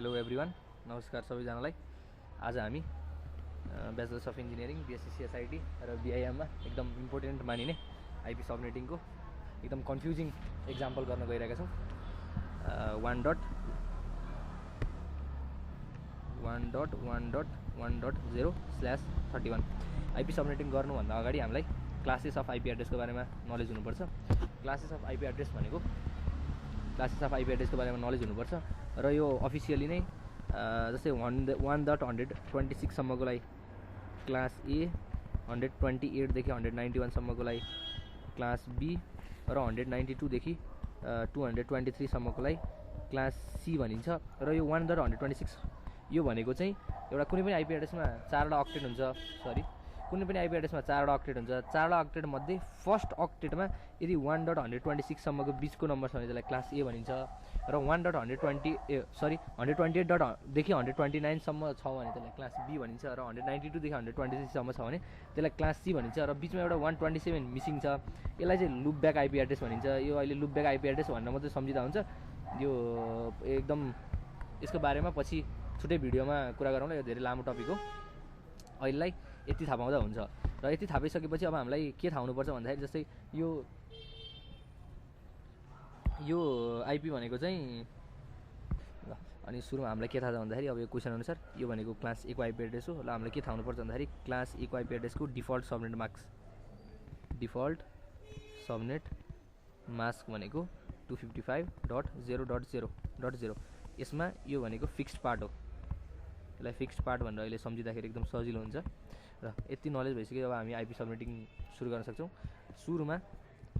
Hello everyone, नमस्कार सबैजनालाई। आज हामी bachelors of engineering BSc CSIT र बिआइएममा एकदम इम्पोर्टेन्ट मानिने आइपी सबनेटिङको एकदम कन्फ्युजिङ एक्जाम्पल गर्न गइरहेका छौँ। 1.1.1.1.0/31 आइपी सबनेटिङ गर्नुभन्दा अगाडि हामीलाई क्लासेस अफ आइपी एड्रेसको बारेमा नलेज हुनुपर्छ। क्लासेस अफ आइपी एड्रेस भनेको क्लासेस अफ आइपी एड्रेसको बारेमा नलेज हुनुपर्छ र यो अफिसियली नै जस्तै 1.1.126 सम्मको लागि क्लास ए, 128 देखि 191 सम्मको लागि क्लास बी र 192 देखि 223 सम्मको लागि क्लास सी भनिन्छ। र यो 1.126 यो भनेको चाहिँ एउटा कुनै पनि आइपी एड्रेसमा 4वटा अक्टेट हुन्छ। कुनै पनि आइपी एड्रेसमा 4वटा अक्टेट हुन्छ। 4वटा अक्टेट मध्ये फर्स्ट अक्टेटमा यदि 1.126 सम्मको बिचको नम्बर छ भने त्यसलाई क्लास ए भनिन्छ र 128 देखि 129 सम्म छ भने त्यसलाई क्लास बी भनिन्छ र 192 देखि 123 सम्म छ भने त्यसलाई क्लास सी भनिन्छ र बिचमा एउटा 127 मिसिङ छ। यसलाई चाहिँ लुप ब्याक आइपी एड्रेस भनिन्छ। यो अहिले लुप ब्याक आइपी एड्रेस भनेर मात्रै सम्झिँदा हुन्छ। यो एकदम यसको बारेमा पछि छुट्टै भिडियोमा कुरा गरौँला। यो धेरै लामो टपिक हो। अहिलेलाई यति थाहा पाउँदा हुन्छ। र यति थाहा पाइसकेपछि अब हामीलाई के थाहा हुनुपर्छ भन्दाखेरि जस्तै यो आइपी भनेको चाहिँ अनि सुरुमा हामीलाई के थाहा छ भन्दाखेरि अब यो क्वेसन अनुसार यो भनेको क्लास ए को आइपी एड्रेस हो। ल हामीलाई के थाहा हुनुपर्छ भन्दाखेरि क्लास ए को आइपी एड्रेसको डिफल्ट सबनेट मास्क भनेको 255.0.0.0। यसमा यो भनेको फिक्स्ड पार्ट हो। यसलाई फिक्स्ड पार्ट भनेर अहिले सम्झिँदाखेरि एकदम सजिलो हुन्छ। र यति नलेज भइसक्यो अब हामी आइपी सबनेटिङ सुरु गर्न सक्छौँ। सुरुमा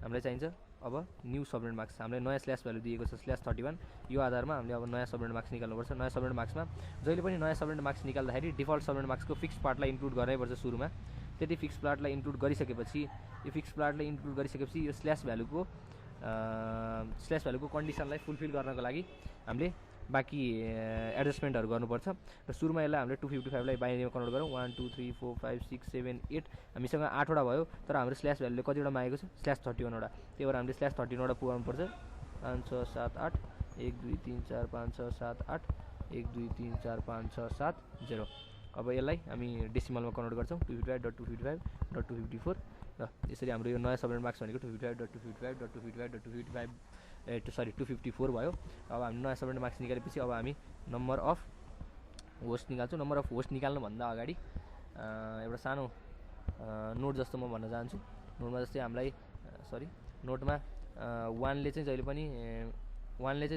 हामीलाई चाहिन्छ अब न्यू सबनेट मार्क्स। हामीलाई नयाँ स्ल्यास भ्यालु दिएको छ /31। यो आधारमा हामीले अब नयाँ सबनेट मार्क्स निकाल्नुपर्छ। नयाँ सबनेट मार्क्समा जहिले पनि नयाँ सबनेट मार्क्स निकाल्दाखेरि डिफल्ट सबनेट मार्क्सको फिक्स्ड पार्टलाई इन्क्लुड गर्नैपर्छ सुरुमा। त्यति फिक्स्ड पार्टलाई इन्क्लुड गरिसकेपछि यो स्ल्यास भ्यालुको कन्डिसनलाई फुलफिल गर्नको लागि हामीले बाँकी एडजस्टमेन्टहरू गर्नुपर्छ। र सुरुमा यसलाई हामीले 255 लाई बाइनरीमा कन्भर्ट गरौँ। 1 2 3 4 5 6 7 8 हामीसँग 8वटा भयो। तर हाम्रो स्ल्यास भ्यालुले कतिवटा मागेको छ? /31 वटा। त्यही भएर हामीले /31 वटा पुर्याउनुपर्छ। 5 6 7 8 1 2 3 4 5 6 7 8 1 2 3 4 5 6 7 0। अब यसलाई हामी डेसिमलमा कन्भर्ट गर्छौँ। 255.255.254 र यसरी हाम्रो यो नयाँ सबनेट मार्क्स भनेको 254 भयो। अब हामी नयाँ सबनेट मार्क्स निकालेपछि अब हामी नम्बर अफ होस्ट निकाल्छौँ। नम्बर अफ होस्ट निकाल्नुभन्दा अगाडि एउटा सानो नोट जस्तो म भन्न चाहन्छु। नोटमा जस्तै हामीलाई नोटमा 1 ले चाहिँ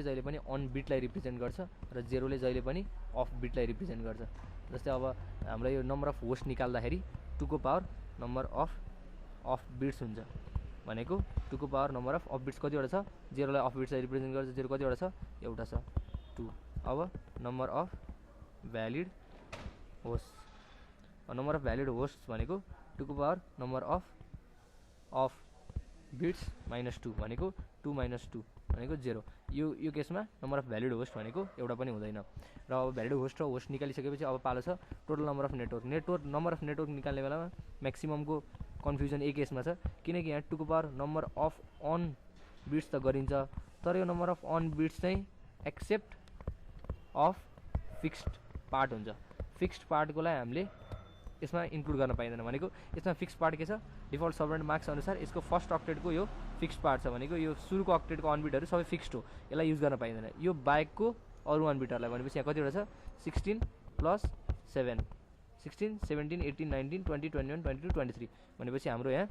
जहिले पनि अन बिटलाई रिप्रेजेन्ट गर्छ र 0 ले जहिले पनि अफ बिटलाई रिप्रेजेन्ट गर्छ। जस्तै अब हामीलाई यो नम्बर अफ होस्ट निकाल्दाखेरि 2 को पावर नम्बर अफ बिट्स हुन्छ भनेको 2 को पावर नम्बर अफ बिट्स कतिवटा छ? 0 लाई अफ बिट्सलाई रिप्रेजेन्ट गर्छ। 0 कतिवटा छ? एउटा छ, 2। अब नम्बर अफ भ्यालिड होस्ट भनेको 2 को पावर नम्बर अफ बिट्स -2 भनेको 2 - 2 भनेको 0। यो केसमा नम्बर अफ भ्यालिड होस्ट भनेको एउटा पनि हुँदैन। र अब भ्यालिड होस्ट र होस्ट निकालिसकेपछि अब पालो छ total number of number of network निकाल्ने बेलामा म्याक्सिममको कन्फ्युजन एक केसमा छ, किनकि यहाँ 2 को power number of n bits त गरिन्छ। तर यो नम्बर अफ अन बिट्स चाहिँ एक्सेप्ट अफ फिक्स्ड पार्ट हुन्छ। फिक्स्ड पार्टको लागि हामीले यसमा इन्क्लुड गर्न पाइँदैन। भनेको यसमा फिक्स्ड पार्ट के छ? डिफल्ट सबनेट मार्क्स अनुसार यसको फर्स्ट अक्टेटको यो फिक्स्ड पार्ट छ भनेको यो सुरुको अक्टेटको अनबिटहरू सबै फिक्स्ड हो। यसलाई युज गर्न पाइँदैन। यो बाहेकको अरू अनबिटहरूलाई भनेपछि यहाँ कतिवटा छ? 16 + 7 16 17 18 19 20 21 22 23 भनेपछि हाम्रो यहाँ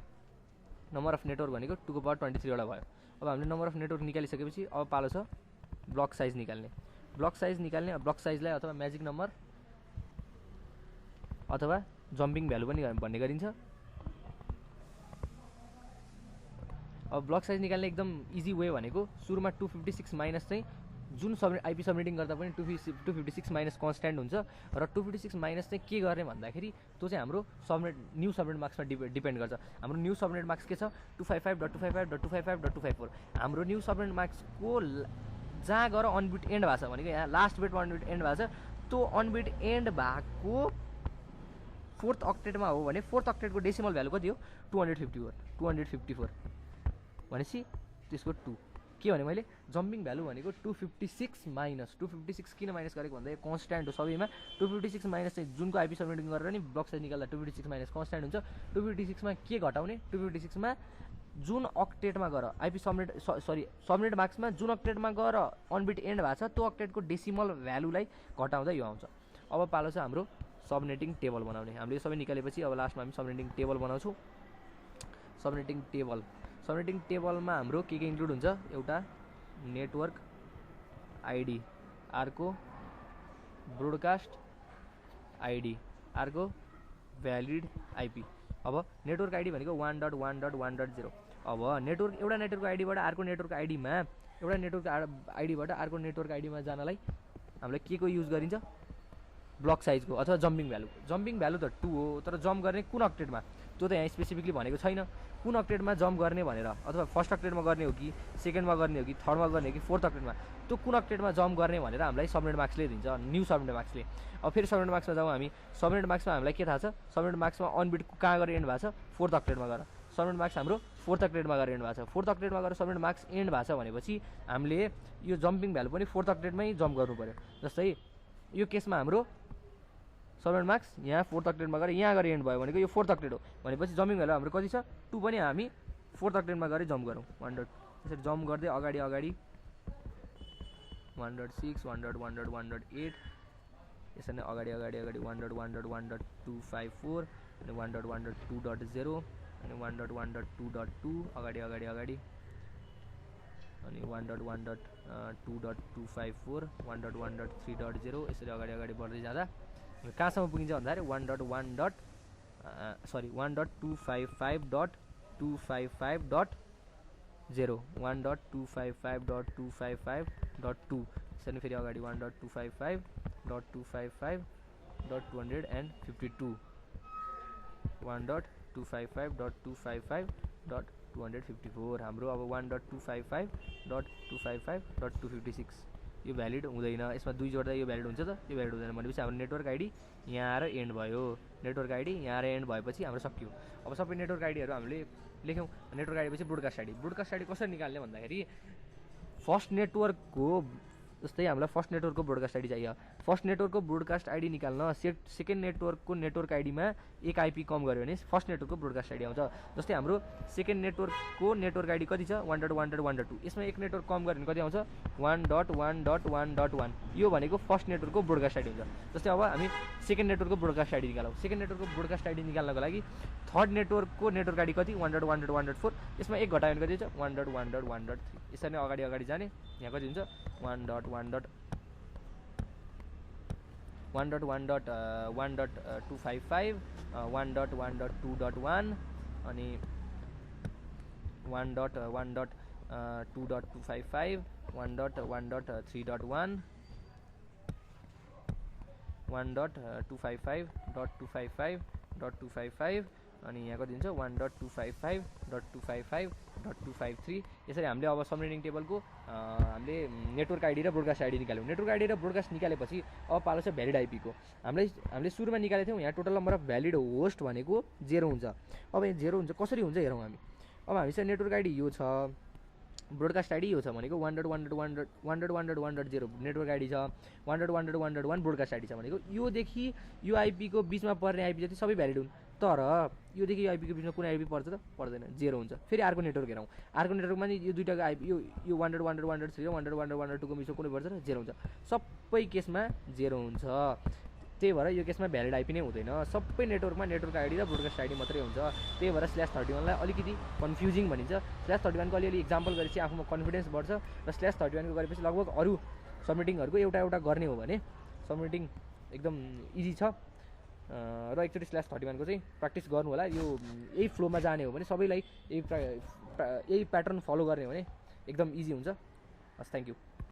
नम्बर अफ नेटवर्क भनेको 2 को पावर 23 वटा भयो। अब हामीले नम्बर अफ नेटवर्क निकालिसकेपछि अब पालो छ ब्लक साइज निकाल्ने। ब्लक साइजलाई अथवा म्याजिक नम्बर अथवा जम्पिङ भ्यालु पनि भन्ने गरिन्छ। अब ब्लक साइज निकाल्ने एकदम इजी वे भनेको सुरुमा 256 माइनस चाहिँ जुन आइपी सबनेटिङ गर्दा पनि 256 माइनस कन्स्ट्यान्ट हुन्छ र 256 माइनस चाहिँ के गर्ने भन्दाखेरि त्यो चाहिँ हाम्रो न्यू सबनेट मार्क्समा डिपेन्ड गर्छ। हाम्रो न्यू सबनेट मार्क्स के छ? 255.255.255.254। हाम्रो न्यू सबनेट मार्क्सको जहाँ गएर अनबिट एन्ड भएको छ भनेको यहाँ लास्ट बिटमा अनबिट एन्ड भएको छ। त्यो अनबिट एन्ड भएको 4th अक्टेटमा हो भने 4th अक्टेटको डेसिमल भ्यालु कति हो? 254 भनेपछि त्यसको 2 के भने मैले जम्पिङ भ्यालु भनेको 256 माइनस 256 किन माइनस गरेको भन्दा कन्स्ट्यान्ट हो सबैमा 256 माइनस चाहिँ जुनको आइपी सबमिटिङ गरेर नि ब्लक साइज निकाल्दा 256 माइनस कन्स्ट्यान्ट हुन्छ 256 मा के घटाउने 256 मा जुन अक्टेटमा गएर आइपी सबनेट मार्क्समा जुन अक्टेटमा गएर अनबिट एन्ड भएको छ त्यो अक्टेटको डेसिमल भ्यालुलाई घटाउँदा यो आउँछ। अब पालो छ हाम्रो सबनेटिङ टेबल बनाउने। हामीले यो सबै निकालेपछि अब लास्टमा हामी सबनेटिङ टेबल बनाउँछौँ। सबनेटिङ टेबलमा हाम्रो के इन्क्लुड हुन्छ एउटा नेटवर्क आइडी, अर्को ब्रोडकास्ट आइडी, अर्को भ्यालिड आइपी। अब नेटवर्क आइडी भनेको 1.1.1.0। अब एउटा नेटवर्क आइडीबाट अर्को नेटवर्क आइडीमा एउटा नेटवर्क आइडीबाट अर्को नेटवर्क आइडीमा जानलाई हामीलाई के को युज गरिन्छ ब्लक साइजको अथवा जम्पिङ भ्यालु त 2 हो तर जम्प गर्ने कुन अक्टेटमा त्यो त यहाँ स्पेसिफिकली भनेको छैन। कुन अक्टेटमा जम्प गर्ने भनेर अथवा फर्स्ट अक्टेटमा गर्ने हो कि सेकेन्डमा गर्ने हो कि थर्डमा गर्ने हो कि फोर्थ अक्टेटमा त्यो कुन अक्टेटमा जम्प गर्ने भनेर हामीलाई सबनेट मार्क्सले दिन्छ, न्यू सबनेट मार्क्सले। अब फेरि सबनेट मार्क्समा जाउँ हामी। सबनेट मार्क्समा हामीलाई के थाहा छ सबनेट मार्क्समा अनबिट कहाँ गएर एन्ड भएको छ फोर्थ अक्टेटमा गएर। सबनेट मार्क्स हाम्रो फोर्थ अक्टेटमा गएर एन्ड भएको छ। फोर्थ अक्टेटमा गएर सबनेट मार्क्स एन्ड भएको छ भनेपछि हामीले यो जम्पिङ भ्यालु पनि फोर्थ अक्टेटमै जम्प गर्नु पऱ्यो। जस्तै यो केसमा हाम्रो सबनेट मार्क्स यहाँ फोर्थ अक्टेटमा गएर यहाँ गएर एन्ड भयो भनेको यो फोर्थ अक्टेट हो भनेपछि जम्पिङ भ्यालु हाम्रो कति छ 2 पनि हामी फोर्थ अक्टेटमा गएर जम्प गरौँ 100। त्यसरी जम्प गर्दै अगाडि 106 100 यसरी नै अगाडि 100 1.1.254 अनि 1.1.2.0 अनि 1.1.2.2 अगाडि अनि 1.1.2.254 1.1.3.0 यसरी अगाडि बढ्दै जाँदा कहाँसम्म पुगिन्छ भन्दाखेरि 1.255.255.255.0 1.255.255.2 यसरी फेरि अगाडि 1.255.255.252 1.255.255.254 हाम्रो अब 1.255.255.256 यो भ्यालिड हुँदैन। यसमा 2 जोड्दा यो भ्यालिड हुन्छ त यो भ्यालिड हुँदैन भनेपछि हाम्रो नेटवर्क आइडी यहाँ आएर एन्ड भयो। नेटवर्क आइडी यहाँ आएर एन्ड भएपछि हाम्रो सक्यो। अब सबै नेटवर्क आइडीहरू हामीले लेख्यौँ। नेटवर्क आइडी पछि ब्रोडकास्ट आइडी कसरी निकाल्ने भन्दाखेरि फर्स्ट नेटवर्कको जस्तै हामीलाई फर्स्ट नेटवर्कको ब्रोडकास्ट आइडी चाहियो। फर्स्ट नेटवर्कको ब्रोडकास्ट आइडी निकाल्न सेकेन्ड नेटवर्कको नेटवर्क आइडीमा एक आइपी कम गऱ्यो भने फर्स्ट नेटवर्कको ब्रोडकास्ट आइडी आउँछ। जस्तै हाम्रो सेकेन्ड नेटवर्कको नेटवर्क आइडी कति छ 1.1.1.2 यसमा एक नेटवर्क कम गऱ्यो भने कति आउँछ 1.1.1.1 यो भनेको फर्स्ट नेटवर्कको ब्रोडकास्ट आइडी हुन्छ। जस्तै अब हामी सेकेन्ड नेटवर्कको ब्रोडकास्ट आइडी निकालौँ। सेकेन्ड नेटवर्कको ब्रोडकास्ट आइडी निकाल्नको लागि थर्ड नेटवर्कको नेटवर्क आइडी कति 1.1.1.4 यसमा एक घटायो भने कति हुन्छ 1.1.1.3 यसरी नै अगाडि जाने यहाँ कति हुन्छ 1.1.1.1.255 1.1.2.1 अनि 1.1.2.255 1.1.3.1 1.255.255.255 अनि यहाँ कति हुन्छ 1.255.255.253 यसरी हामीले अब सबनेटिङ टेबलको हामीले नेटवर्क आइडी र ब्रोडकास्ट आइडी निकाल्यौँ। नेटवर्क आइडी र ब्रोडकास्ट निकालेपछि अब पालो छ भ्यालिड आइपीको। हामीले सुरुमा निकालेको थियौँ यहाँ total number of valid host भनेको 0 हुन्छ। अब यहाँ 0 हुन्छ कसरी हुन्छ हेरौँ हामी। अब हामीसँग नेटवर्क आइडी यो छ ब्रोडकास्ट आइडी यो छ भनेको 1.1.1.0 नेटवर्क आइडी छ 1.1.1.1 ब्रोडकास्ट आइडी छ भनेको योदेखि यो आइपीको बिचमा पर्ने आइपी जति सबै भ्यालिड हुन्। तर योदेखि यो आइपीको बिचमा कुनै आइपी पर्छ त पर्दैन 0 हुन्छ। फेरि अर्को नेटवर्क हेरौँ। अर्को नेटवर्कमा नि यो दुईटाको आइपी यो 1.1.1.3 र 1.1.1.2 को बिचमा कुनै पर्छ त 0 हुन्छ। सबै केसमा 0 हुन्छ। त्यही भएर यो केसमा भ्यालिड आइपी नै हुँदैन। सबै नेटवर्कमा नेटवर्क आइडी र ब्रोडकास्ट आइडी मात्रै हुन्छ। त्यही भएर /31 लाई अलिकति कन्फ्युजिङ भनिन्छ। /31 को अलिअलि इक्जाम्पल गरेपछि आफूमा कन्फिडेन्स बढ्छ र /31 को गरेपछि लगभग अरू सबमिटिङहरूको एउटा गर्ने हो भने सबमिटिङ एकदम इजी छ र एकचोटि /31 को चाहिँ प्र्याक्टिस गर्नु होला। यो यही फ्लोमा जाने हो भने सबैलाई यही प्याटर्न फलो गर्ने हो भने एकदम इजी हुन्छ। हस् थ्याङ्क यू।